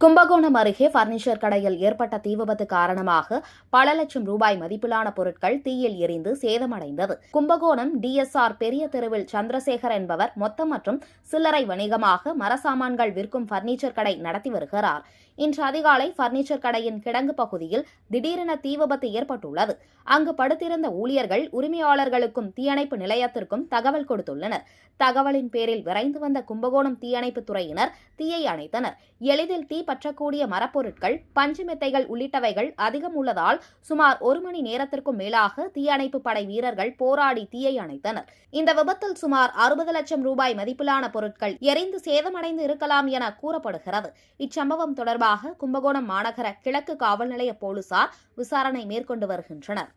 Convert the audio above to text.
கும்பகோணம் அருகே பர்னிச்சர் கடையில் ஏற்பட்ட தீ விபத்து காரணமாக பல லட்சம் ரூபாய் மதிப்பிலான பொருட்கள் தீயில் எரிந்து சேதமடைந்தது. கும்பகோணம் DSR பெரிய தெருவில் சந்திரசேகர் என்பவர் மொத்த மற்றும் சில்லறை வணிகமாக மரசாமான்கள் விற்கும் பர்னிச்சர் கடை நடத்தி வருகிறார். இன்று அதிகாலை பர்னிச்சர் கடையின் கிடங்கு பகுதியில் திடீரென தீ விபத்து ஏற்பட்டுள்ளது. அங்கு படுத்திருந்த ஊழியர்கள் உரிமையாளர்களுக்கும் தீயணைப்பு நிலையத்திற்கும் தகவல் கொடுத்துள்ளனர். தகவலின் பேரில் விரைந்து வந்த கும்பகோணம் தீயணைப்பு துறையினர் தீயை அணைத்தனர். எளிதில் தீ பற்றக்கூடிய மரப்பொருட்கள், பஞ்சு மெத்தைகள் உள்ளிட்டவைகள் அதிகம் உள்ளதால் சுமார் 1 மணி நேரத்திற்கும் மேலாக தீயணைப்பு படை வீரர்கள் போராடி தீயை அணைத்தனர். இந்த விபத்தில் சுமார் 60 லட்சம் ரூபாய் மதிப்பிலான பொருட்கள் எரிந்து சேதமடைந்து இருக்கலாம் என கூறப்படுகிறது. இச்சம்பவம் தொடர்பாக கும்பகோணம் மாநகர கிழக்கு காவல் நிலைய போலீசார் விசாரணை மேற்கொண்டு வருகின்றனர்.